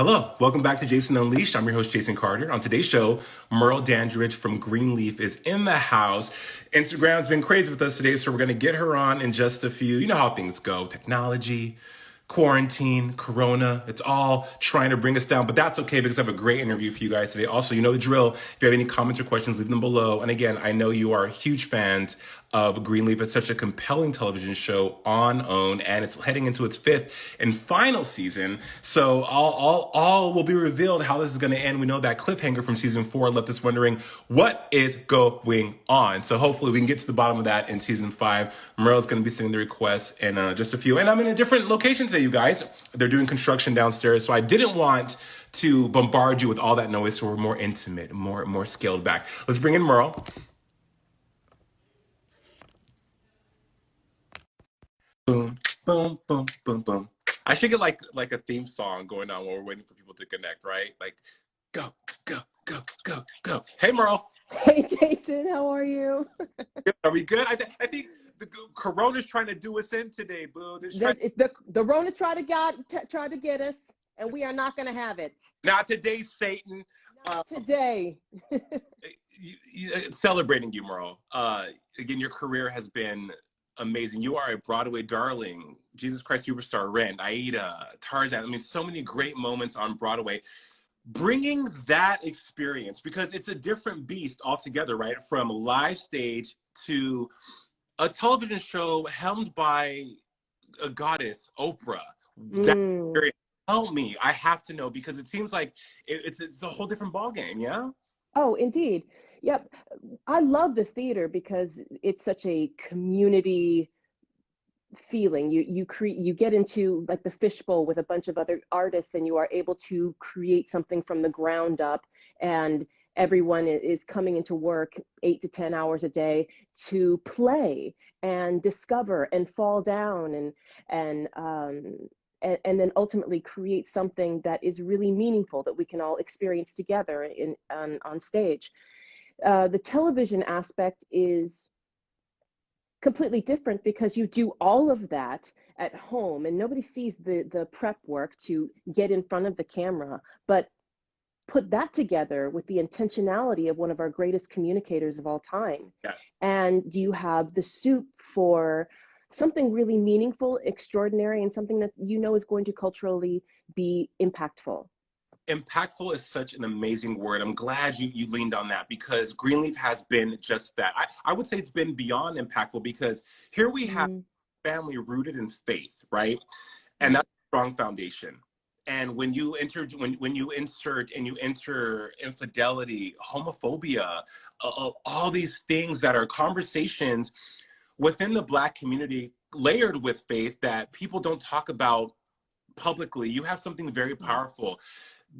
Hello, welcome back to Jason Unleashed. I'm your host, Jason Carter. On today's show, Merle Dandridge from Greenleaf is in the house. Instagram's been crazy with us today, so we're going to get her on in just a few. You know how things go. Technology, quarantine, corona, it's all trying to bring us down, but that's okay because I have a great interview for you guys today. Also, you know the drill. If you have any comments or questions, leave them below. And again, I know you are huge fans of Greenleaf. It's such a compelling television show on OWN, and it's heading into its fifth and final season. So all will be revealed how this is going to end. We know that cliffhanger from season 4 left us wondering what is going on. So hopefully we can get to the bottom of that in season 5. Merle's going to be sending the requests in just a few. And I'm in a different location today, you guys. They're doing construction downstairs, so I didn't want to bombard you with all that noise, so we're more intimate, more scaled back. Let's bring in Merle. Boom, boom, boom, boom, boom. I should get like a theme song going on while we're waiting for people to connect, right? Like, go, go, go, go, go. Hey, Merle. Hey, Jason, how are you? Are we good? I think the Corona's trying to do us in today, boo. The Rona tried to get us, and we are not going to have it. Not today, Satan. Not today. Celebrating you, Merle. Again, your career has been amazing. You are a Broadway darling. Jesus Christ Superstar, Rent, Aida, Tarzan. I mean, so many great moments on Broadway. Bringing that experience, because it's a different beast altogether, right? From live stage to a television show helmed by a goddess, Oprah. That experience, help me. I have to know, because it seems like it's a whole different ballgame, yeah? Oh, indeed. Yep. I love the theater because it's such a community feeling. You get into like the fishbowl with a bunch of other artists, and you are able to create something from the ground up, and everyone is coming into work 8 to 10 hours a day to play and discover and fall down and then ultimately create something that is really meaningful that we can all experience together on stage. The television aspect is completely different because you do all of that at home, and nobody sees the prep work to get in front of the camera. But put that together with the intentionality of one of our greatest communicators of all time. Yes. And you have the soup for something really meaningful, extraordinary, and something that you know is going to culturally be impactful. Impactful is such an amazing word. I'm glad you leaned on that, because Greenleaf has been just that. I would say it's been beyond impactful, because here we have family rooted in faith, right? And that's a strong foundation. And when you when you insert infidelity, homophobia, all these things that are conversations within the Black community layered with faith that people don't talk about publicly, you have something very powerful.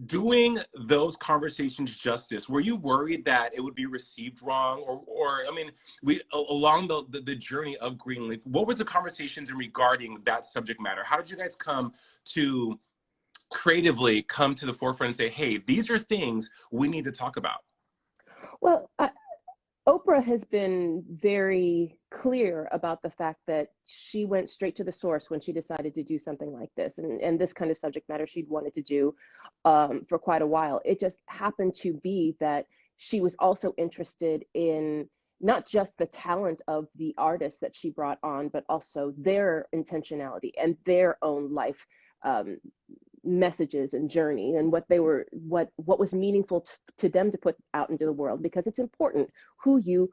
Doing those conversations justice, were you worried that it would be received wrong? Or I mean, along the journey of Greenleaf, what was the conversations in regarding that subject matter? How did you guys come to creatively come to the forefront and say, hey, these are things we need to talk about? Well, Oprah has been very clear about the fact that she went straight to the source when she decided to do something like this, and this kind of subject matter she'd wanted to do for quite a while. It just happened to be that she was also interested in not just the talent of the artists that she brought on, but also their intentionality and their own life messages and journey, and what was meaningful to them to put out into the world, because it's important who you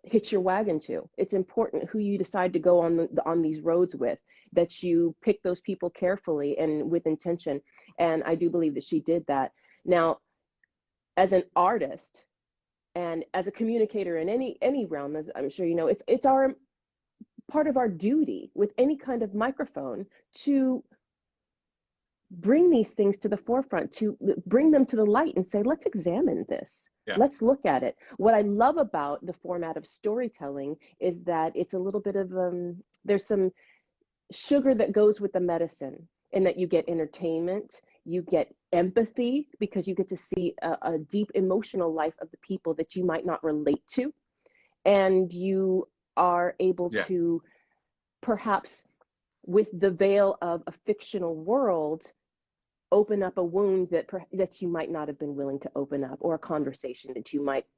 hitch your wagon to. It's important who you decide to go on these roads with, that you pick those people carefully and with intention. And I do believe that she did that. Now, as an artist and as a communicator in any realm, as I'm sure you know, it's our part of our duty with any kind of microphone to bring these things to the forefront, to bring them to the light and say, let's examine this. Yeah. Let's look at it. What I love about the format of storytelling is that it's a little bit of, there's some sugar that goes with the medicine, in that you get entertainment, you get empathy, because you get to see a deep emotional life of the people that you might not relate to. And you are able to perhaps, with the veil of a fictional world, open up a wound that you might not have been willing to open up, or a conversation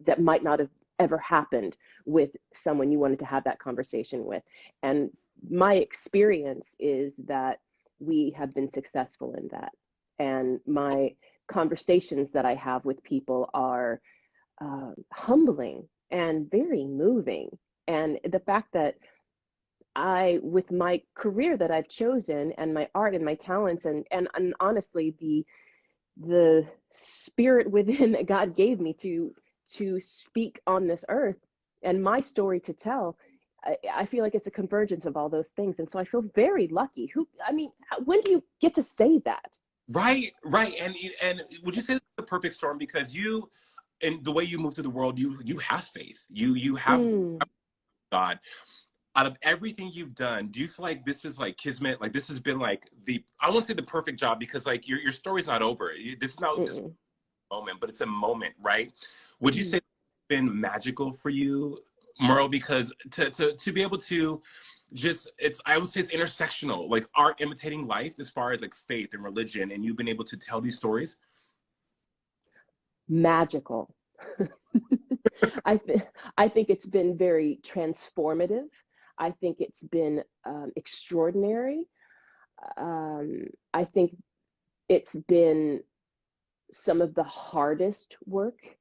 that might not have ever happened with someone you wanted to have that conversation with. And my experience is that we have been successful in that. And my conversations that I have with people are humbling and very moving. And the fact that with my career that I've chosen, and my art and my talents, and honestly, the spirit within that God gave me to speak on this earth, and my story to tell, I feel like it's a convergence of all those things. And so I feel very lucky. When do you get to say that? Right, right. And would you say it's the perfect storm? Because you, and the way you move through the world, you have faith. You have Mm, God. Out of everything you've done, do you feel like this is like kismet? Like this has been like I won't say the perfect job, because like your story's not over. This is not just mm, a moment, but it's a moment, right? Would you say mm. it's been magical for you, Merle? Because to be able to just, I would say it's intersectional, like art imitating life as far as like faith and religion, and you've been able to tell these stories. Magical. I think it's been very transformative. I think it's been extraordinary. I think it's been some of the hardest work,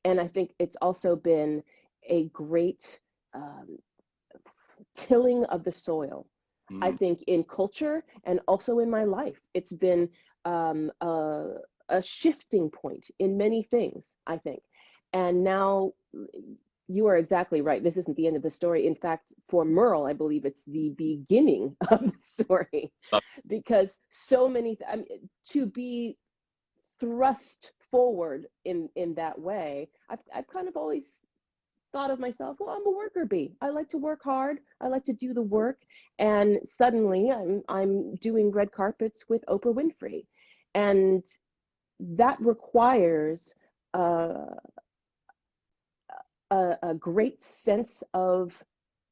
and I think it's also been a great um, tilling of the soil. I Mm. think in culture and also in my life, it's been um, a, a shifting point in many things, I think. And now you are exactly right. This isn't the end of the story. In fact, for Merle, I believe it's the beginning of the story, because so many, to be thrust forward in that way, I've kind of always thought of myself, well, I'm a worker bee. I like to work hard. I like to do the work. And suddenly I'm doing red carpets with Oprah Winfrey. And that requires uh, a great sense of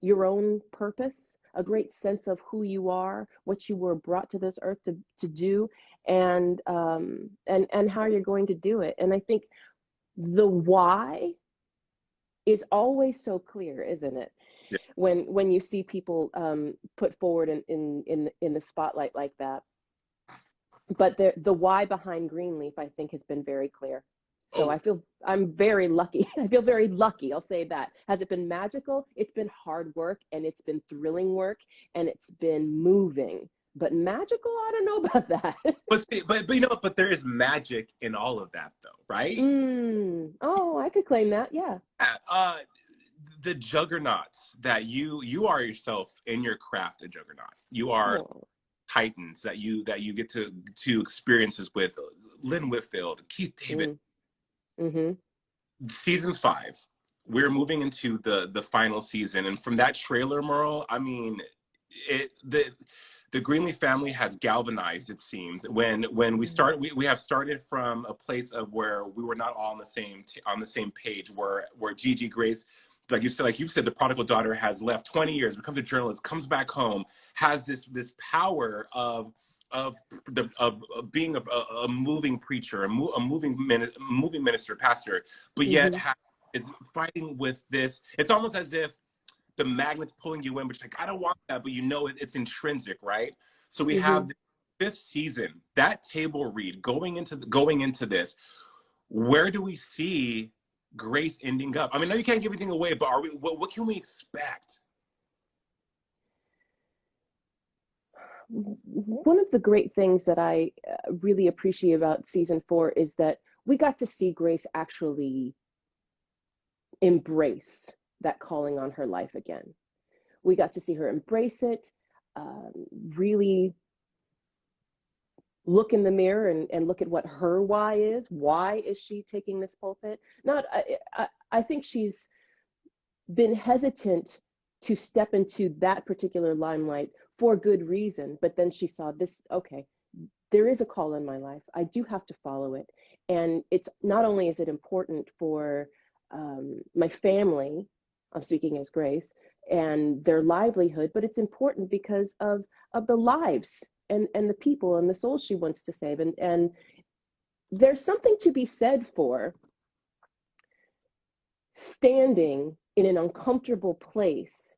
your own purpose, a great sense of who you are, what you were brought to this earth to do, and how you're going to do it. And I think the why is always so clear, isn't it? Yeah. When you see people put forward in the spotlight like that. But the why behind Greenleaf, I think, has been very clear. So Oh, I'm very lucky. I feel very lucky. I'll say that. Has it been magical? It's been hard work, and it's been thrilling work, and it's been moving. But magical, I don't know about that. but see, but you know, but there is magic in all of that, though, right? Oh, I could claim that. Yeah. Yeah, the juggernauts that you are yourself in your craft, a juggernaut. You are Oh. titans that you get to experiences with Lynn Whitfield, Keith David. Mm, mm-hmm. Season 5, we're moving into the final season, and from that trailer, Merle, I mean, the Greenleaf family has galvanized, it seems. When we Mm, start, we have started from a place of where we were not all on the same page, where Gigi Grace, like you said, the prodigal daughter has left 20 years, becomes a journalist, comes back home, has this power of of being a moving preacher, moving minister, pastor, but yet mm-hmm. is fighting with this. It's almost as if the magnet's pulling you in, but you're like, I don't want that, but you know it's intrinsic, right? So we Mm-hmm. have the 5th season, that table read going into this. Where do we see Grace ending up? I mean, I know you can't give anything away, but what can we expect? One of the great things that I really appreciate about season 4 is that we got to see Grace actually embrace that calling on her life again. We got to see her embrace it, um, really look in the mirror and look at what her why is. Why is she taking this pulpit? Not, I think she's been hesitant to step into that particular limelight for good reason. But then she saw this, okay, there is a call in my life. I do have to follow it. And it's not only is it important for my family, I'm speaking as Grace, and their livelihood, but it's important because of the lives and the people and the souls she wants to save. And there's something to be said for standing in an uncomfortable place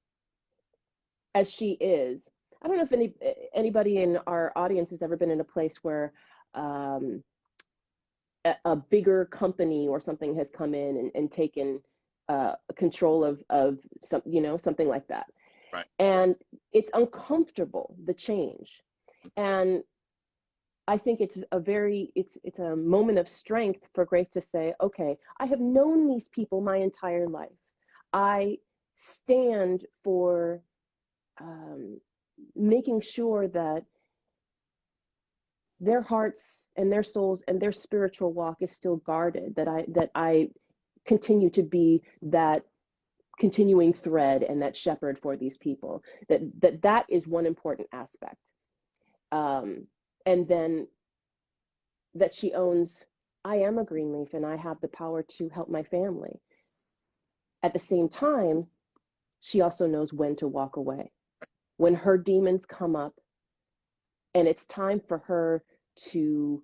as she is. I don't know if anybody in our audience has ever been in a place where a bigger company or something has come in and taken control of some, something like that. Right. And it's uncomfortable, the change. And I think it's a moment of strength for Grace to say, okay, I have known these people my entire life. I stand for making sure that their hearts and their souls and their spiritual walk is still guarded, that I continue to be that continuing thread and that shepherd for these people, that is one important aspect. And then that she owns, I am a Greenleaf and I have the power to help my family. At the same time, she also knows when to walk away. When her demons come up and it's time for her to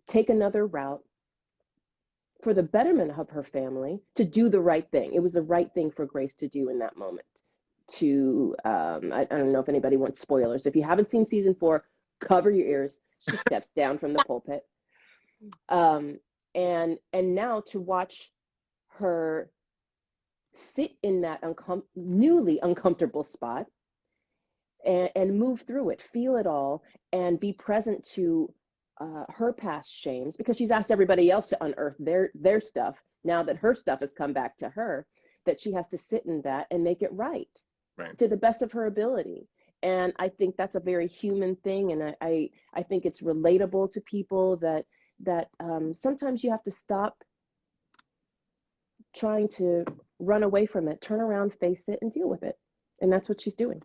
take another route for the betterment of her family, to do the right thing. It was the right thing for Grace to do in that moment. I don't know if anybody wants spoilers. If you haven't seen season 4, cover your ears. She steps down from the pulpit. And now to watch her sit in that newly uncomfortable spot and move through it, feel it all, and be present to her past shames, because she's asked everybody else to unearth their stuff. Now that her stuff has come back to her, that she has to sit in that and make it right to the best of her ability. And I think that's a very human thing. And I think it's relatable to people that sometimes you have to stop trying to run away from it, turn around, face it, and deal with it. And that's what she's doing.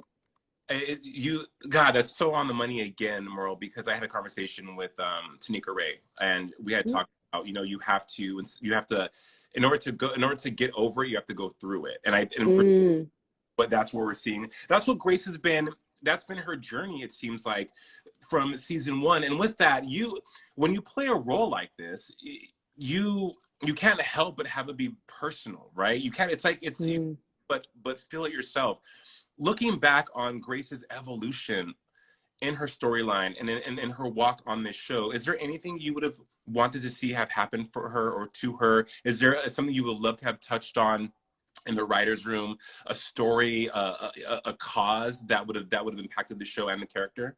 God, that's so on the money again, Merle, because I had a conversation with Tanika Ray, and we had talked about, you have to, in order to get over it, you have to go through it. But that's what we're seeing. That's what Grace has been. That's been her journey, it seems like, from season 1. And with that, when you play a role like this, you can't help but have it be personal, right? You can't. It's like but feel it yourself. Looking back on Grace's evolution in her storyline and in her walk on this show, is there anything you would have wanted to see have happened for her or to her? Is there something you would love to have touched on in the writer's room, a story, a cause that would have impacted the show and the character?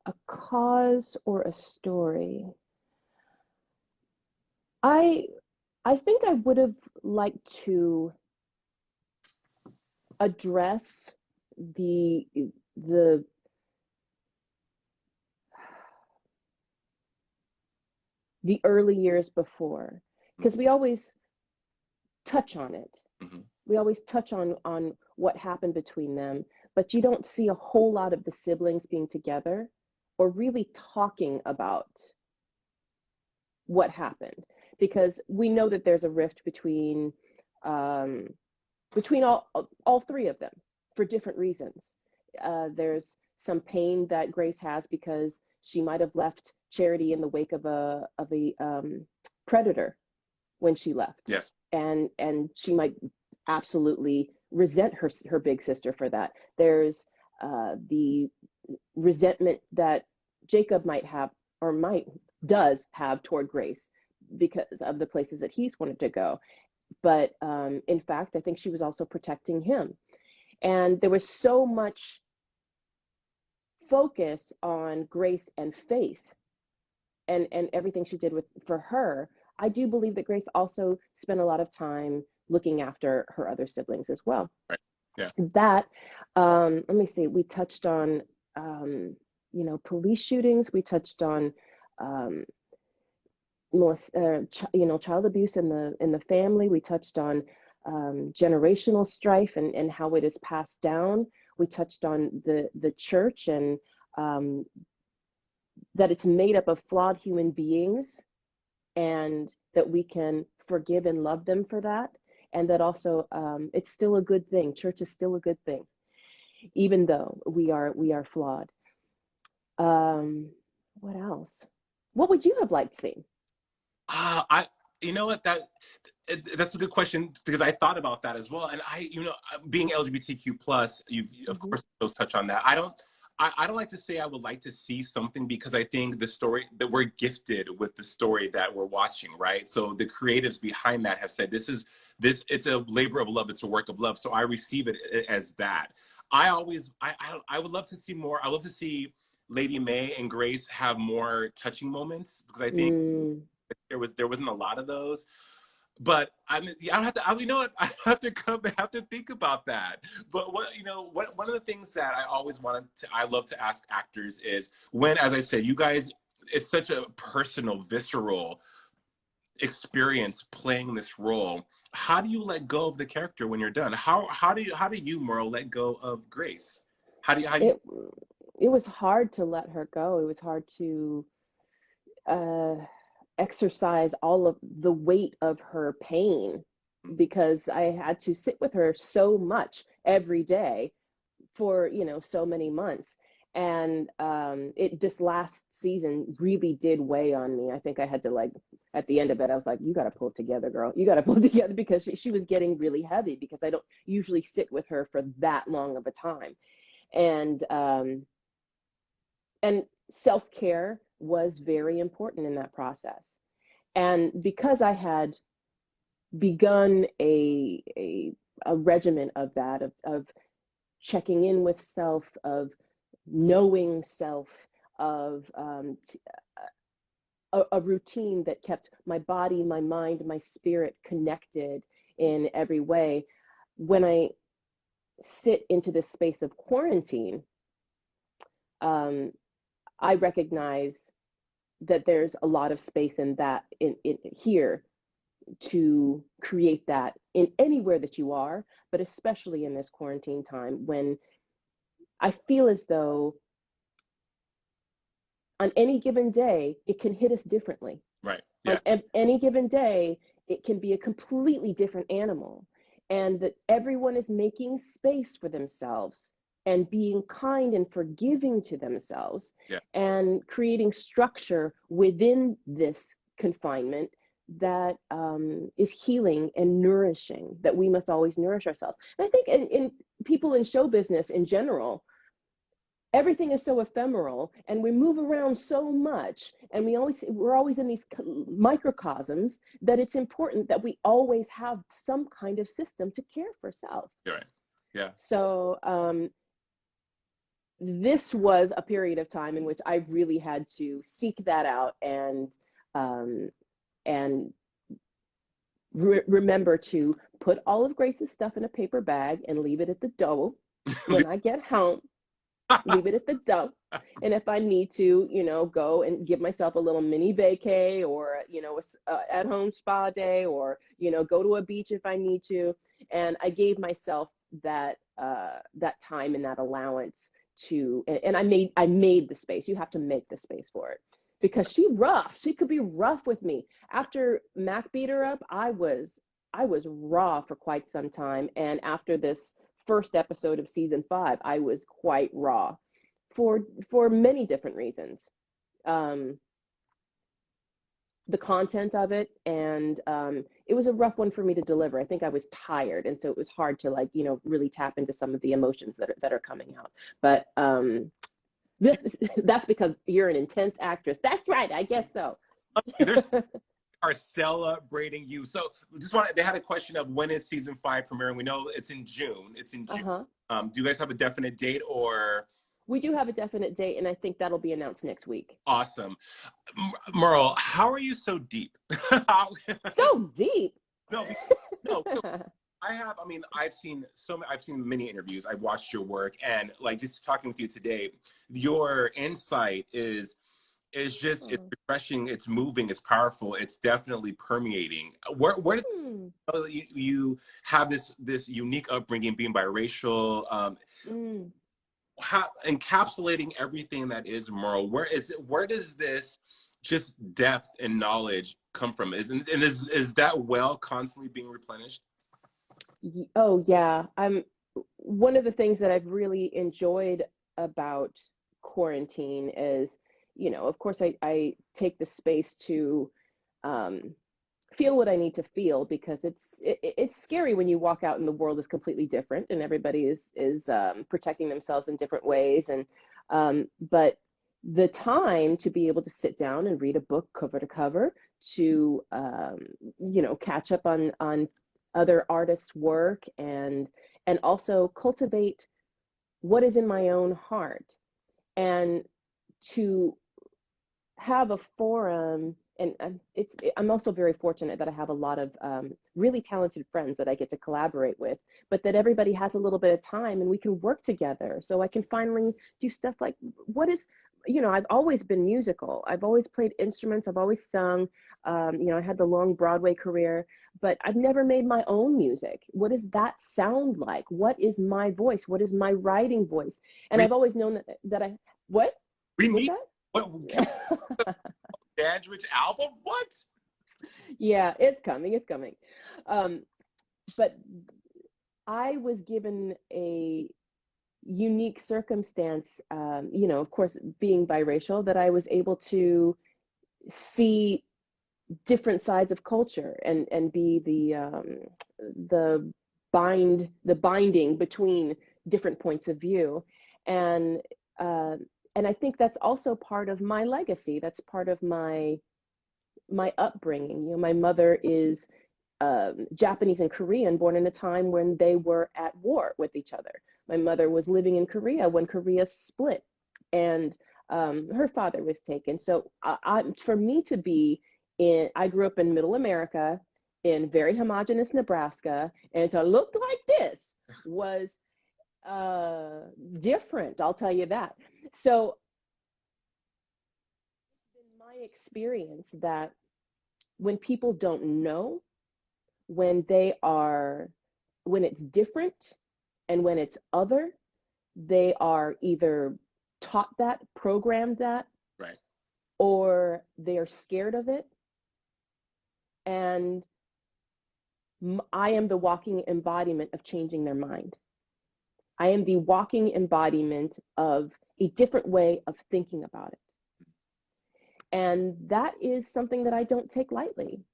A cause or a story. I think I would have liked to address the early years before, because we always touch on it. We always touch on what happened between them, but you don't see a whole lot of the siblings being together or really talking about what happened, because we know that there's a rift between all 3 of them for different reasons. There's some pain that Grace has because she might have left Charity in the wake of a predator when she left. Yes. And she might absolutely resent her big sister for that. There's the resentment that Jacob does have toward Grace because of the places that he's wanted to go. But in fact, I think she was also protecting him. And there was so much focus on Grace and Faith and everything she did for her. I do believe that Grace also spent a lot of time looking after her other siblings as well. Right. Yeah. That, let me see, we touched on, police shootings. We touched on, child abuse in the family. We touched on generational strife and how it is passed down. We touched on the church and that it's made up of flawed human beings, and that we can forgive and love them for that, and that also it's still a good thing. Church is still a good thing. even though we are flawed. What else? What would you have liked seeing? I, you know what, that's a good question because I thought about that as well. And being LGBTQ plus, you've of Hmm. course those touch on that. I don't like to say I would like to see something because I think the story that we're gifted with the story that we're watching, right? So the creatives behind that have said it's a labor of love, it's a work of love. So I receive it as that. I would love to see more. I love to see Lady May and Grace have more touching moments because I think Mm, there wasn't a lot of those. But I mean, yeah, I have to. You know what? I have to have to think about that. But one of the things that I love to ask actors is when, as I said, you guys, it's such a personal, visceral experience playing this role. How do you let go of the character when you're done? How do you, Merle, let go of Grace? How do you? it it was hard to let her go. It was hard to uh, exercise all of the weight of her pain because I had to sit with her so much every day for so many months. And it this last season really did weigh on me. I think I had to, like, at the end of it, I was like, you got to pull it together, girl. You got to pull it together, because she was getting really heavy, because I don't usually sit with her for that long of a time. And um and self-care was very important in that process. And because I had begun a regimen of that, of checking in with self, of knowing self, of a routine that kept my body, my mind, my spirit connected in every way. When I sit into this space of quarantine, um, I recognize that there's a lot of space in that, in here, to create that in anywhere that you are, but especially in this quarantine time, when I feel as though on any given day it can hit us differently. Right. On Yeah. any given day it can be a completely different animal, and that everyone is making space for themselves and being kind and forgiving to themselves, Yeah. and creating structure within this confinement that is healing and nourishing, that we must always nourish ourselves. And I think in people in show business in general, everything is so ephemeral, and we move around so much, and we're always in these microcosms, that it's important that we always have some kind of system to care for self. You're right. Yeah. So this was a period of time in which I really had to seek that out, um, and remember to put all of Grace's stuff in a paper bag and leave it at the door when I get home. Leave it at the door. And if I need to, go and give myself a little mini vacay, or, a at home spa day, or, go to a beach if I need to. And I gave myself that time and that allowance and I made the space. You have to make the space for it, because she could be rough with me. After Mac beat her up, I was raw for quite some time. And after this first episode of season 5, I was quite raw for many different reasons. Um, the content of it, and it was a rough one for me to deliver. I think I was tired, and so it was hard to, like, really tap into some of the emotions that are coming out. But that's because you're an intense actress. That's right, I guess so. There's are celebrating you. So they had a question of when is season 5 premiering? We know it's in June. It's in June. Uh-huh. Do you guys have a definite date or? We do have a definite date, and I think that'll be announced next week. Awesome. Merle, how are you so deep? So deep. No, no. I mean, I've seen many interviews. I've watched your work, and like just talking with you today, your insight is just, it's Oh. refreshing, it's moving, it's powerful, it's definitely permeating. Where does you have this unique upbringing, being biracial, Mm. how, encapsulating everything that is Merle? Where does this just depth and knowledge come from? Is that well constantly being replenished? Oh yeah. one of the things that I've really enjoyed about quarantine is, of course, I take the space to um, feel what I need to feel, because it's scary when you walk out and the world is completely different and everybody is protecting themselves in different ways. And but the time to be able to sit down and read a book cover to cover, to catch up on other artists' work, and also cultivate what is in my own heart, and to have a forum. And I'm also very fortunate that I have a lot of really talented friends that I get to collaborate with, but that everybody has a little bit of time and we can work together. So I can finally do stuff like, I've always been musical. I've always played instruments. I've always sung. I had the long Broadway career, but I've never made my own music. What does that sound like? What is my voice? What is my writing voice? And We I've always known that what we was meet. that? What Dandridge album? What? Yeah, it's coming. It's coming. Um, but I was given a unique circumstance, of course, being biracial, that I was able to see different sides of culture, and be the the binding between different points of view. And uh, and I think that's also part of my legacy. That's part of my upbringing. My mother is Japanese and Korean, born in a time when they were at war with each other. My mother was living in Korea when Korea split, and her father was taken. So for me to be I grew up in Middle America, in very homogenous Nebraska, and to look like this was different. I'll tell you that. So in my experience, that when people don't know, when when it's different and when it's other, they are either taught that, programmed that, Right. or they are scared of it. And I am the walking embodiment of changing their mind. I am the walking embodiment of a different way of thinking about it. And that is something that I don't take lightly.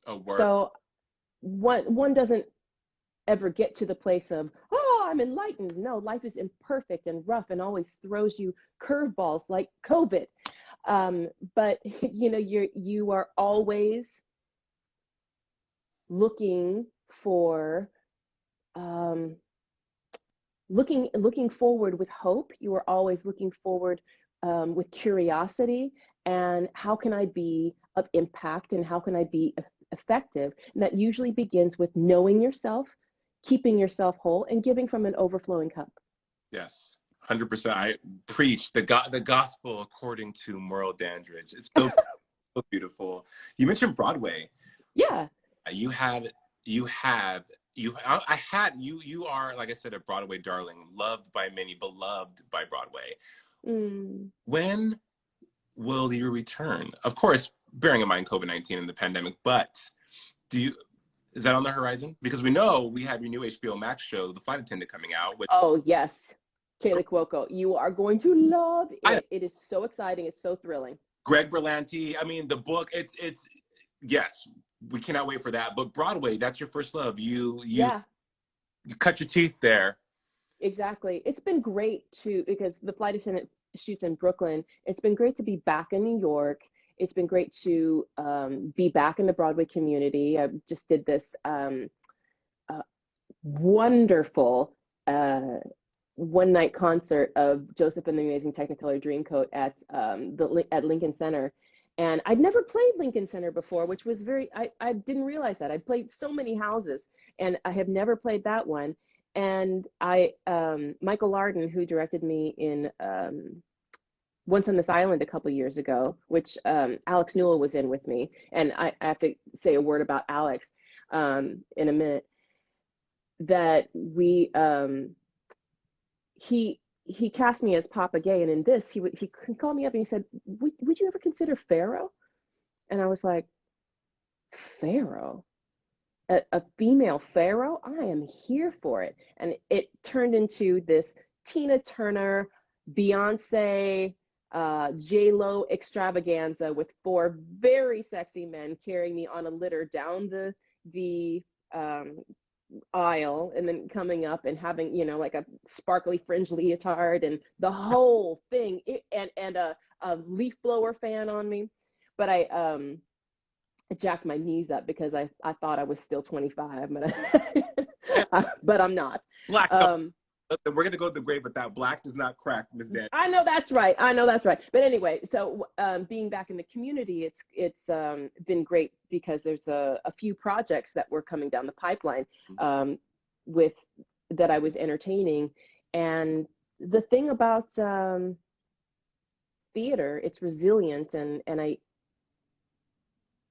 Oh, word. So one doesn't ever get to the place of, oh, I'm enlightened. No, life is imperfect and rough and always throws you curveballs like COVID. But you are always looking for looking forward with hope. You are always looking forward with curiosity, and how can I be of impact, and how can I be effective? And that usually begins with knowing yourself, keeping yourself whole, and giving from an overflowing cup. Yes. 100%. I preach the gospel according to Merle Dandridge. It's so beautiful. You mentioned Broadway. Yeah. You had you have I had you are, like I said, a Broadway darling, loved by many, beloved by Broadway. Mm. When will you return? Of course, bearing in mind COVID-19 and the pandemic, but do you is that on the horizon? Because we know we have your new HBO Max show, The Flight Attendant, coming out. Which Oh, yes. Kaylee Cuoco, you are going to love I it. It is so exciting. It's so thrilling. Greg Berlanti. I mean, the book. It's yes, we cannot wait for that. But Broadway, that's your first love. You Yeah. cut your teeth there. Exactly. It's been great because the flight attendant shoots in Brooklyn. It's been great to be back in New York. It's been great to be back in the Broadway community. I just did this uh, wonderful one night concert of Joseph and the Amazing Technicolor Dreamcoat at Lincoln Center. And I'd never played Lincoln Center before, which was I didn't realize that. I'd played so many houses, and I have never played that one. And Michael Larden, who directed me in Once on This Island a couple years ago, which Alex Newell was in with me. And I have to say a word about Alex in a minute. That he cast me as Papa Gay, and in this he called me up and he said, would you ever consider Pharaoh? And I was like, Pharaoh? a female pharaoh, I am here for it. And it turned into this Tina Turner, Beyonce, J-Lo extravaganza with four very sexy men carrying me on a litter down the aisle, and then coming up and having, you know, like a sparkly fringe leotard and the whole thing, and a leaf blower fan on me. But I jacked my knees up because I thought I was still 25, but I'm not. Black, we're going to go to the grave with that. Black does not crack, Miss Dan. I know that's right. I know that's right. But anyway, so being back in the community, it's been great because there's a few projects that were coming down the pipeline with that I was entertaining. And the thing about theater, it's resilient, and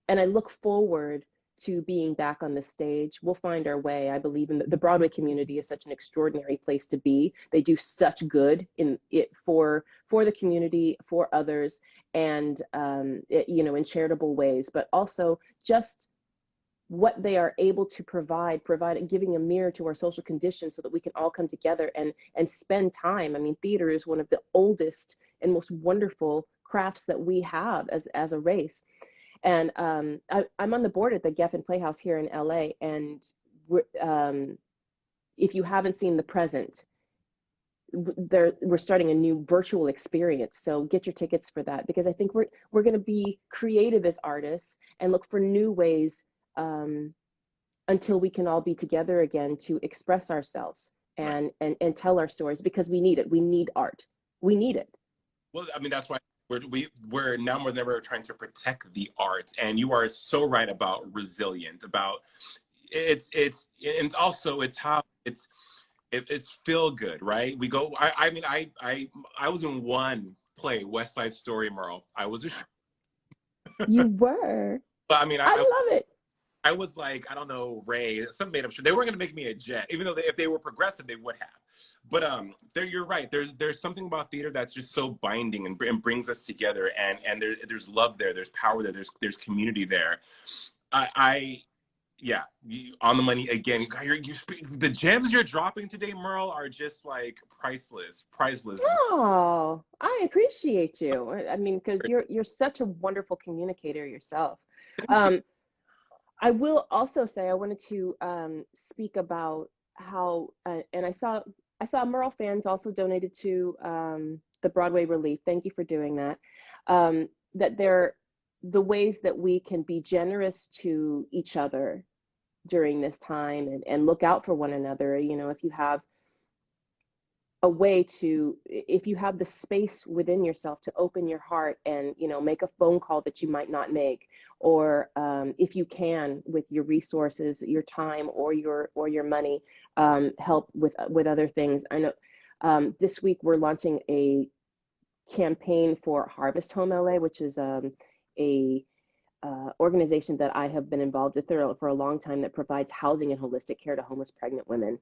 I look forward to being back on the stage. We'll find our way. I believe in the Broadway community is such an extraordinary place to be. They do such good in it for the community, for others, and you know, in charitable ways, but also just what they are able to provide giving a mirror to our social condition so that we can all come together and spend time. I mean, theater is one of the oldest and most wonderful crafts that we have as a race. And I'm on the board at the Geffen Playhouse here in LA. And if you haven't seen The Present, we're starting a new virtual experience. So get your tickets for that, because I think we're going to be creative as artists and look for new ways until we can all be together again to express ourselves and tell our stories, because we need it. We need art. We need it. Well, I mean, that's why we're now more than ever trying to protect the arts, and you are so right about resilient, about it's and also it's how it's feel good, right? We go. I mean, I was in one play, West Side Story, Merle. I was a. You were. But I mean, I love it. I was like, I don't know, Ray, some made up shit. They weren't going to make me a jet, even though if they were progressive, they would have. But you're right. There's something about theater that's just so binding and brings us together. And there's love there. There's power there. There's community there. Yeah, on the money again. The gems you're dropping today, Merle, are just like priceless. Oh, I appreciate you. I mean, because you're such a wonderful communicator yourself. I will also say I wanted to speak about how, and I saw Merle fans also donated to the Broadway Relief. Thank you for doing that. That the ways that we can be generous to each other during this time and look out for one another. You know, if you have a way to, if you have the space within yourself to open your heart and, you know, make a phone call that you might not make, or if you can with your resources, your time or your money, help with other things. I know this week we're launching a campaign for Harvest Home LA, which is a organization that I have been involved with for a long time that provides housing and holistic care to homeless pregnant women.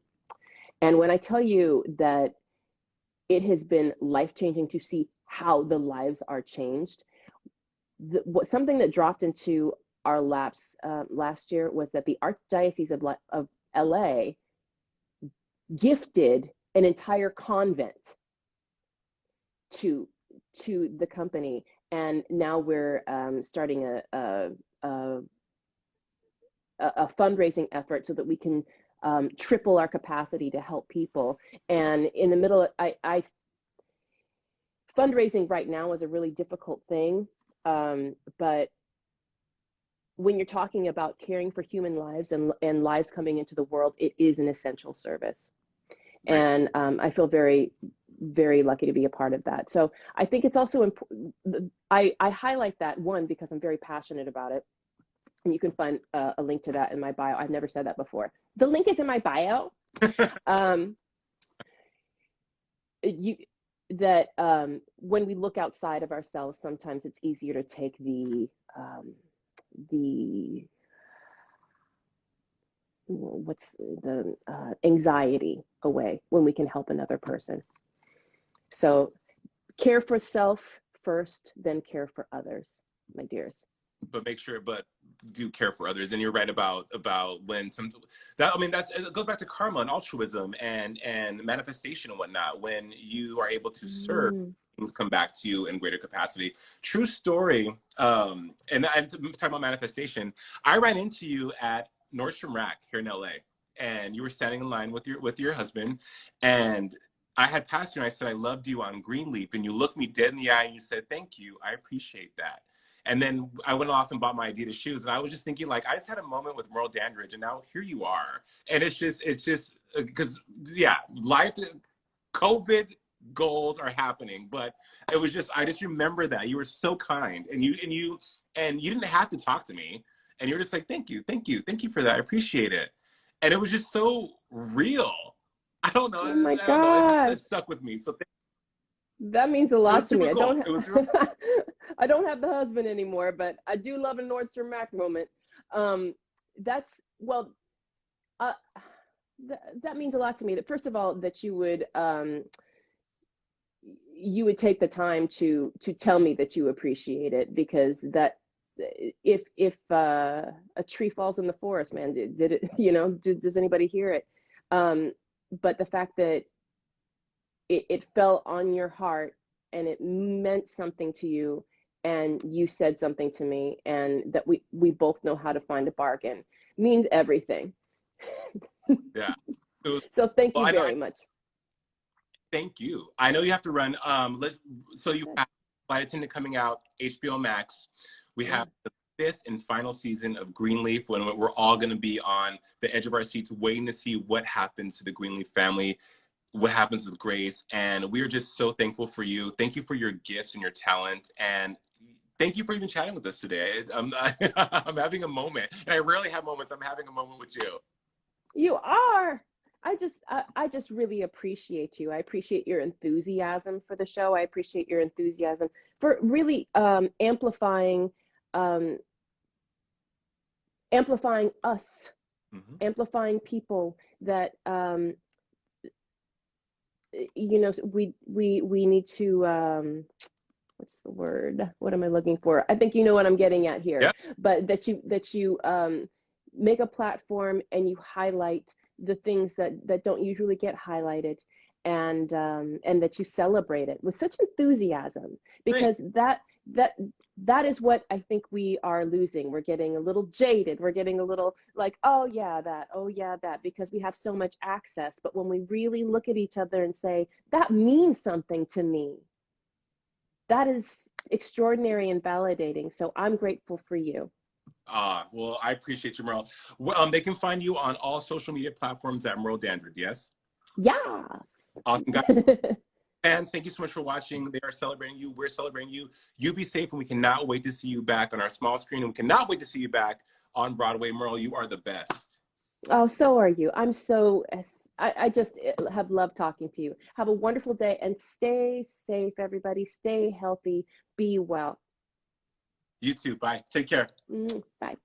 And when I tell you that it has been life-changing to see how the lives are changed, something that dropped into our laps last year was that the Archdiocese of LA gifted an entire convent to the company. And now we're starting a fundraising effort so that we can triple our capacity to help people. And in the middle, fundraising right now is a really difficult thing, but when you're talking about caring for human lives and lives coming into the world, it is an essential service. Right. And I feel very, very lucky to be a part of that. So I think it's also important. I highlight that, one, because I'm very passionate about it. And you can find a link to that in my bio. I've never said that before. The link is in my bio. When we look outside of ourselves, sometimes it's easier to take the anxiety away when we can help another person. So care for self first, then care for others, my dears. But make sure, but do care for others. And you're right about when it goes back to karma and altruism and manifestation and whatnot. When you are able to serve, things come back to you in greater capacity. True story. And I'm talking about manifestation. I ran into you at Nordstrom Rack here in LA, and you were standing in line with your husband, and I had passed you and I said, I loved you on Greenleaf, and you looked me dead in the eye and you said, thank you, I appreciate that. And then I went off and bought my Adidas shoes, and I was just thinking, like, I just had a moment with Merle Dandridge, and now here you are. And it's just because, yeah, life, COVID goals are happening, but it was just, I just remember that you were so kind, and you didn't have to talk to me, and you were just like, thank you for that, I appreciate it. And it was just so real. I don't know. Oh my I don't know. God. It stuck with me. So That means a it lot was to me. super I don't cool. It was real. I don't have the husband anymore, but I do love a Nordstrom Rack moment. That's, well, that means a lot to me. That first of all, that you would take the time to tell me that you appreciate it, because that, if a tree falls in the forest, man, did it, does anybody hear it? But the fact that it fell on your heart and it meant something to you, and you said something to me, and that we both know how to find a bargain, means everything. Yeah. So thank you Well, very much. thank you. I know you have to run. So you have Flight Attendant coming out, HBO Max. We have the 5th and final season of Greenleaf, when we're all going to be on the edge of our seats waiting to see what happens to the Greenleaf family, what happens with Grace. And we are just so thankful for you. Thank you for your gifts and your talent. And thank you for even chatting with us today. I'm having a moment. And I rarely have moments. I'm having a moment with you. You are. I just really appreciate you. I appreciate your enthusiasm for the show. I appreciate your enthusiasm for really amplifying us, amplifying people that we need to what's the word? What am I looking for? I think you know what I'm getting at here. Yeah. But that you make a platform and you highlight the things that don't usually get highlighted, and that you celebrate it with such enthusiasm, because that is what I think we are losing. We're getting a little jaded. We're getting a little like, oh yeah, that, because we have so much access. But when we really look at each other and say, that means something to me, that is extraordinary and validating. So I'm grateful for you. Well, I appreciate you, Merle. Well, they can find you on all social media platforms at Merle Dandridge, yes? Yeah. Awesome, guys. Fans, thank you so much for watching. They are celebrating you. We're celebrating you. You be safe, and we cannot wait to see you back on our small screen, and we cannot wait to see you back on Broadway. Merle, you are the best. Oh, so are you. I just have loved talking to you. Have a wonderful day, and stay safe, everybody. Stay healthy. Be well. You too. Bye. Take care. Bye.